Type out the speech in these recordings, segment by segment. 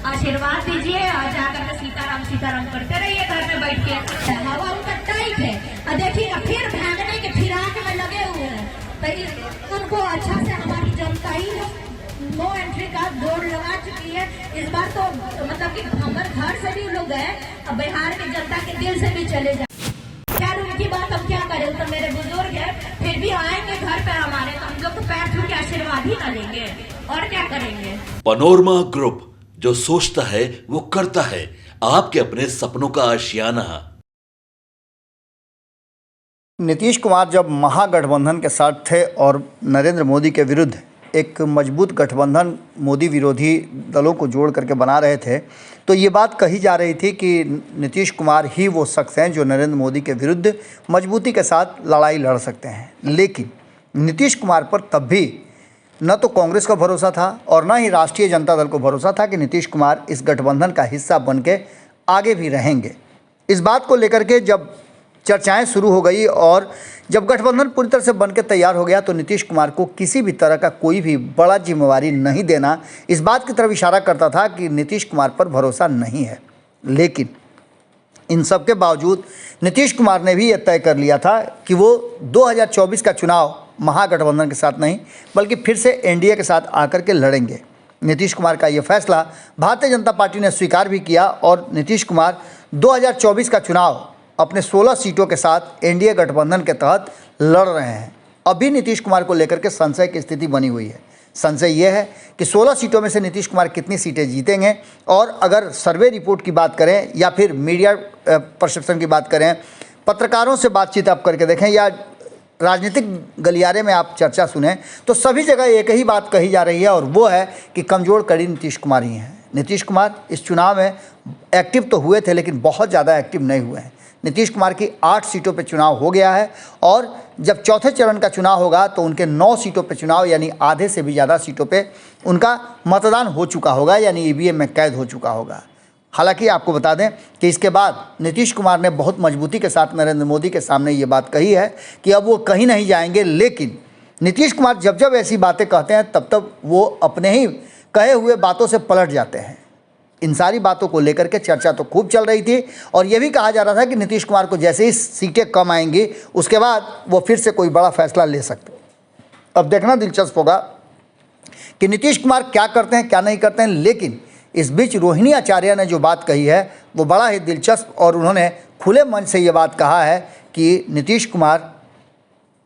आशीर्वाद दीजिए और जाकर के सीताराम सीताराम करते रहिए घर में बैठ के। हवा उनका टाइट है और देखिए फिर भागने के फिराक में लगे हुए हैं, तो उनको अच्छा से हमारी जनता ही नो एंट्री का बोर्ड लगा चुकी है। इस बार तो मतलब कि हमारे घर से भी लोग गए, अब बिहार की जनता के दिल से भी चले जाए। खैर उनकी बात हम क्या करें, तो मेरे बुजुर्ग है, फिर भी आएंगे घर पे हमारे, तो हम लोग तो पैर छू के आशीर्वाद ही ना लेंगे और क्या करेंगे। पनोरमा ग्रुप, जो सोचता है वो करता है। आपके अपने सपनों का आशियाना। नीतीश कुमार जब महागठबंधन के साथ थे और नरेंद्र मोदी के विरुद्ध एक मजबूत गठबंधन मोदी विरोधी दलों को जोड़ करके बना रहे थे, तो ये बात कही जा रही थी कि नीतीश कुमार ही वो शख्स हैं जो नरेंद्र मोदी के विरुद्ध मजबूती के साथ लड़ाई लड़ सकते हैं। लेकिन नीतीश कुमार पर तब भी न तो कांग्रेस का भरोसा था और न ही राष्ट्रीय जनता दल को भरोसा था कि नीतीश कुमार इस गठबंधन का हिस्सा बन के आगे भी रहेंगे। इस बात को लेकर के जब चर्चाएं शुरू हो गई और जब गठबंधन पूरी तरह से बन के तैयार हो गया, तो नीतीश कुमार को किसी भी तरह का कोई भी बड़ा जिम्मेवारी नहीं देना इस बात की तरफ इशारा करता था कि नीतीश कुमार पर भरोसा नहीं है। लेकिन इन सब के बावजूद नीतीश कुमार ने भी यह तय कर लिया था कि वो 2024 का चुनाव महागठबंधन के साथ नहीं बल्कि फिर से एनडीए के साथ आकर के लड़ेंगे। नीतीश कुमार का ये फैसला भारतीय जनता पार्टी ने स्वीकार भी किया और नीतीश कुमार 2024 का चुनाव अपने 16 सीटों के साथ एनडीए गठबंधन के तहत लड़ रहे हैं। अभी नीतीश कुमार को लेकर के संशय की स्थिति बनी हुई है। संशय ये है कि 16 सीटों में से नीतीश कुमार कितनी सीटें जीतेंगे, और अगर सर्वे रिपोर्ट की बात करें या फिर मीडिया परसेप्शन की बात करें, पत्रकारों से बातचीत आप करके देखें या राजनीतिक गलियारे में आप चर्चा सुनें, तो सभी जगह एक ही बात कही जा रही है और वो है कि कमज़ोर कड़ी नीतीश कुमार ही हैं। नीतीश कुमार इस चुनाव में एक्टिव तो हुए थे लेकिन बहुत ज़्यादा एक्टिव नहीं हुए हैं। नीतीश कुमार की 8 सीटों पे चुनाव हो गया है और जब चौथे चरण का चुनाव होगा तो उनके 9 सीटों पे चुनाव यानी आधे से भी ज़्यादा सीटों पे उनका मतदान हो चुका होगा, यानी ईवीएम में कैद हो चुका होगा। हालांकि आपको बता दें कि इसके बाद नीतीश कुमार ने बहुत मजबूती के साथ नरेंद्र मोदी के सामने ये बात कही है कि अब वो कहीं नहीं जाएंगे। लेकिन नीतीश कुमार जब जब ऐसी बातें कहते हैं तब तब वो अपने ही कहे हुए बातों से पलट जाते हैं। इन सारी बातों को लेकर के चर्चा तो खूब चल रही थी और ये भी कहा जा रहा था कि नीतीश कुमार को जैसे ही सीटें कम आएंगी उसके बाद वो फिर से कोई बड़ा फैसला ले सकते। अब देखना दिलचस्प होगा कि नीतीश कुमार क्या करते हैं क्या नहीं करते हैं। लेकिन इस बीच रोहिणी आचार्य ने जो बात कही है वो बड़ा ही दिलचस्प, और उन्होंने खुले मन से ये बात कहा है कि नीतीश कुमार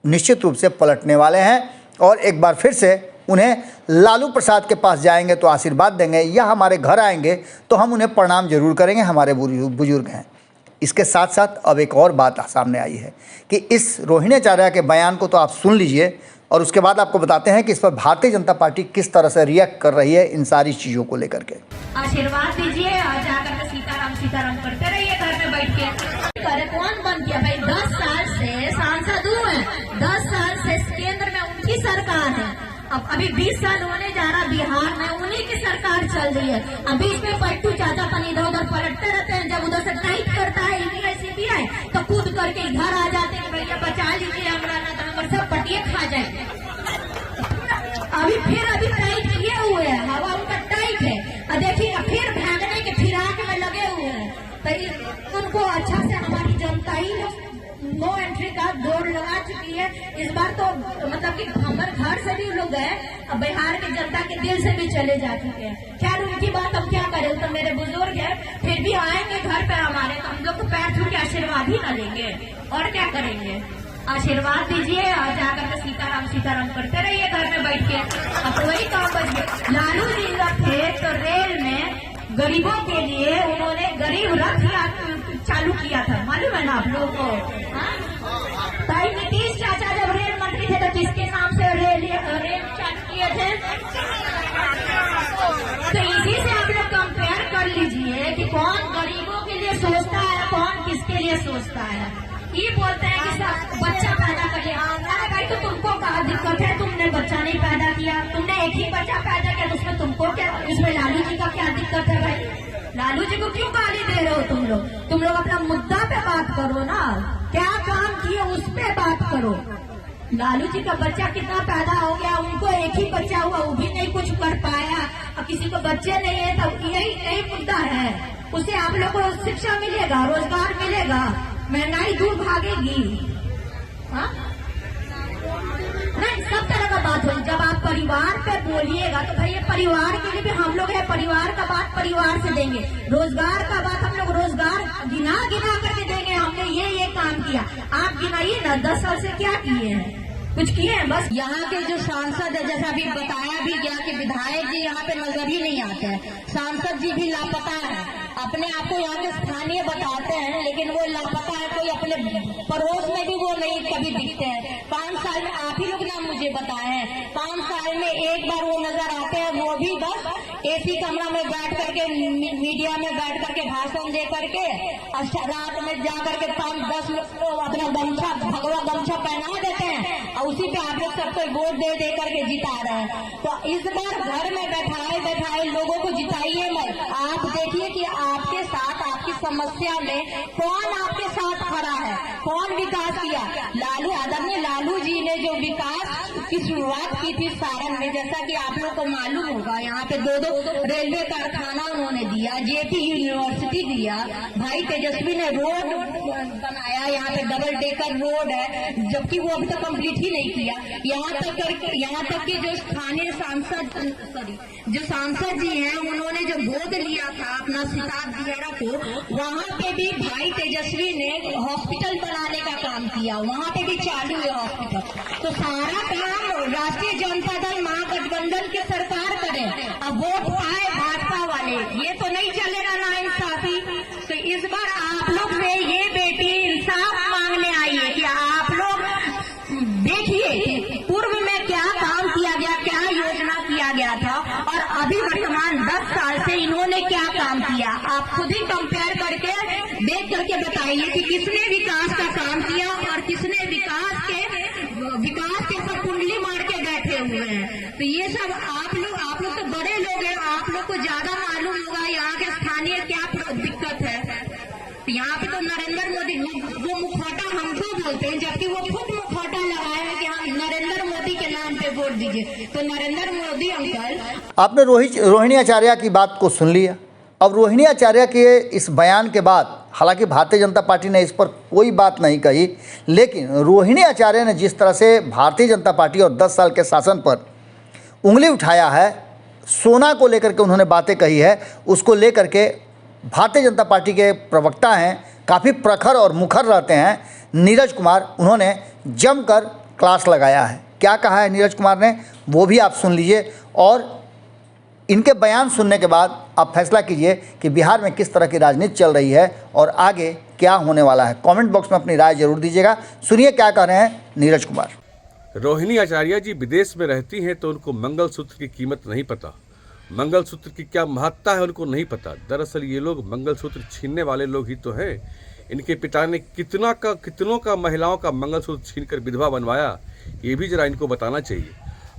निश्चित रूप से पलटने वाले हैं और एक बार फिर से उन्हें लालू प्रसाद के पास जाएंगे तो आशीर्वाद देंगे, या हमारे घर आएंगे तो हम उन्हें प्रणाम जरूर करेंगे, हमारे बुजुर्ग हैं। इसके साथ साथ अब एक और बात सामने आई है कि इस रोहिणी आचार्य के बयान को तो आप सुन लीजिए और उसके बाद आपको बताते हैं कि इस पर भारतीय जनता पार्टी किस तरह से रिएक्ट कर रही है इन सारी चीज़ों को लेकर के। आशीर्वाद दीजिए और जाकर के सीताराम सीताराम करते रहिए घर में बैठ के। अरे कौन बन गया भाई, 10 साल से सांसद हुए, 10 साल से केंद्र में उनकी सरकार है। अब अभी 20 साल होने जा रहा, बिहार में उन्हीं की सरकार चल रही है। अभी इसमें पट्टू चाचा पन इधर उधर पलटते रहते हैं, जब उधर से टाइट करता है ईडीआई सीबीआई तो कूद करके घर आ जाते हैं, भैया बचा लीजिए हमारा, ना तो हमारे सब पटिए खा जाए। अभी टाइट किए हुए हैं, हवा उनका टाइट है और देखिए फिर भागने के फिराक में लगे हुए हैं, तो उनको अच्छा से हमारी जनता ही नो एंट्री का बोर्ड लगा चुकी है। इस बार तो मतलब कि हमारे घर से भी लोग गए, अब बिहार की जनता के दिल से भी चले जा चुके हैं। खैर उनकी बात हम क्या करें, तो मेरे बुजुर्ग है, फिर भी आएंगे घर पे हमारे, तो हम लोग तो पैर छू के आशीर्वाद ही ना लेंगे और क्या करेंगे। आशीर्वाद दीजिए और जाकर के सीताराम सीताराम करते रहिए घर में बैठ के। अब तो वही काम बच, लालू जी थे तो रेल में गरीबों के लिए उन्होंने गरीब रथ चालू किया था, मालूम है ना आप लोगों को। भाई नीतीश चाचा जब रेल मंत्री थे तो किसके नाम से रेल चालू किए थे, तो इसी से आप लोग कंपेयर कर लीजिए कि कौन गरीबों के लिए सोचता है, कौन किसके लिए सोचता है। ये बोलते हैं कि सब बच्चा पैदा करिए। अरे भाई तो तुमको क्या दिक्कत है, तुमने बच्चा नहीं पैदा किया, तुमने एक ही बच्चा पैदा किया तो उसमें तुमको क्या, इसमें लालू जी का क्या दिक्कत है भाई। लालू जी को क्यों गाली दे रहे हो तुम लोग अपना मुद्दा पे बात करो ना, क्या काम किए उस पे बात करो। लालू जी का बच्चा कितना पैदा हो गया, उनको एक ही बच्चा हुआ, वो भी नहीं कुछ कर पाया, और किसी को बच्चे नहीं है, तब यही यही मुद्दा है। उससे आप लोग को शिक्षा मिलेगा, रोजगार मिलेगा, महंगाई दूर भागेगी। हाँ, नहीं, सब तरह का बात होगी। जब आप परिवार पे बोलिएगा तो भाई परिवार के लिए भी हम लोग है, परिवार का बात परिवार से देंगे, रोजगार का बात हम लोग रोजगार गिना गिना करके देंगे। हमने ये काम किया, आप गिनाइए ना 10 साल से क्या किए हैं, कुछ किए हैं? बस यहाँ के जो सांसद है, जैसा अभी बताया भी गया कि विधायक जी यहाँ पे नजर ही नहीं आते हैं, सांसद जी भी लापता है, अपने आप को यहाँ के स्थानीय बताते हैं लेकिन वो लापता है, कोई अपने पड़ोस में भी वो नहीं कभी दिखते हैं। 5 साल में आप ही लोग नाम मुझे बताए हैं, 5 साल में एक बार वो नजर आते हैं, वो भी बस एसी कमरा में बैठ करके मीडिया में बैठ करके भाषण दे करके रात में जा करके 5-10 लोग अपना गमछा भगवा गमछा पहना देते हैं और उसी पे आप लोग सबको वोट दे दे करके जिता रहे हैं। तो इस बार घर में बैठाए लोगों को जिताइए मत। आप देखिए कि आपके साथ आपकी समस्या में कौन आपके साथ खड़ा है, कौन विकास किया। आदरणीय लालू जी ने जो विकास की शुरुआत की थी सारण में, जैसा कि आप लोग को मालूम होगा, यहाँ पे 2 रेलवे कारखाना उन्होंने दिया, जेपी यूनिवर्सिटी दिया, भाई तेजस्वी ने रोड बनाया, यहाँ पे डबल डेकर रोड है, जबकि वो अभी तक कंप्लीट ही नहीं किया। यहाँ तक कि जो स्थानीय सांसद जी हैं, उन्होंने जो गोद लिया था अपना सिताब दियारा को, वहाँ पे भी भाई तेजस्वी ने हॉस्पिटल बनाने का काम किया, वहाँ पे भी चालू है हॉस्पिटल। तो सारा काम राष्ट्रीय जनता दल महागठबंधन की सरकार करे, अब वोट पाए भाजपा वाले, ये तो नहीं चलेगा ना इंसाफी। तो इस बार आप लोग से ये बेटी इंसाफ मांगने आई है कि आप लोग देखिए पूर्व में क्या काम किया गया, क्या योजना किया गया था और अभी वर्तमान 10 साल से इन्होंने क्या काम किया। आप खुद ही कंपेयर करके देख करके बताइए कि किसने विकास का काम किया और किसने विकास के सब कुंडली मार के बैठे हुए हैं। तो ये सब आप लोग तो बड़े लोग हैं, आप लोग को ज्यादा मालूम होगा यहाँ के स्थानीय क्या दिक्कत है। यहाँ पे तो नरेंद्र मोदी वो मुखौटा हमको बोलते हैं, जबकि वो खुद मुखौटा लगाए हैं कि हम नरेंद्र मोदी के नाम पे वोट दीजिए। तो नरेंद्र मोदी अंकल, आपने रोहिणी आचार्य की बात को सुन लिया। अब रोहिणी आचार्य के इस बयान के बाद, हालांकि भारतीय जनता पार्टी ने इस पर कोई बात नहीं कही, लेकिन रोहिणी आचार्य ने जिस तरह से भारतीय जनता पार्टी और 10 साल के शासन पर उंगली उठाया है, सोना को लेकर के उन्होंने बातें कही है, उसको लेकर के भारतीय जनता पार्टी के प्रवक्ता हैं, काफ़ी प्रखर और मुखर रहते हैं नीरज कुमार, उन्होंने जमकर क्लास लगाया है। क्या कहा है नीरज कुमार ने, वो भी आप सुन लीजिए और इनके बयान सुनने के बाद आप फैसला कीजिए कि बिहार में किस तरह की राजनीति चल रही है और आगे क्या होने वाला है। कमेंट बॉक्स में अपनी राय जरूर दीजिएगा। सुनिए क्या कह रहे हैं नीरज कुमार। रोहिणी आचार्य जी विदेश में रहती हैं तो उनको मंगलसूत्र की कीमत नहीं पता, मंगलसूत्र की क्या महत्ता है उनको नहीं पता। दरअसल ये लोग मंगलसूत्र छीनने वाले लोग ही तो हैं। इनके पिता ने कितनों का महिलाओं का मंगलसूत्र छीनकर विधवा बनवाया, ये भी जरा इनको बताना चाहिए।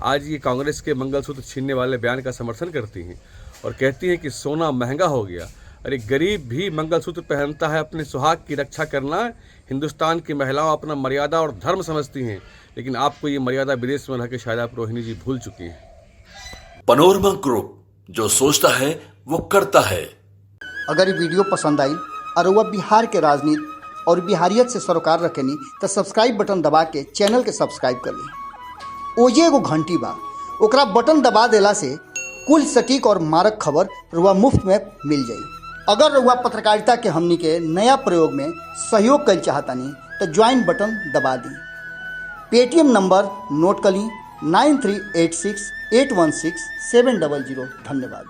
आज ये कांग्रेस के मंगलसूत्र छीनने वाले बयान का समर्थन करती हैं और कहती हैं कि सोना महंगा हो गया। अरे गरीब भी मंगलसूत्र पहनता है, अपने सुहाग की रक्षा करना हिंदुस्तान की महिलाओं अपना मर्यादा और धर्म समझती हैं, लेकिन आपको ये मर्यादा विदेश में रह के शायद आप रोहिणी जी भूल चुकी हैं। पनोरमा ग्रुप, जो सोचता है वो करता है। अगर ये वीडियो पसंद आई और वह बिहार के राजनीति और बिहारियत से सरोकार रखेनी तो सब्सक्राइब बटन दबा के चैनल के सब्सक्राइब कर ली। ओजे एगो घंटी बा, ओकरा बटन दबा देला से कुल सटीक और मारक खबर रुआ मुफ्त में मिल जाई। अगर रुआ पत्रकारिता के हमनी के नया प्रयोग में सहयोग कर चाहतानी तो ज्वाइन बटन दबा दी। पेटीएम नंबर नोट कर ली 9386816700। धन्यवाद।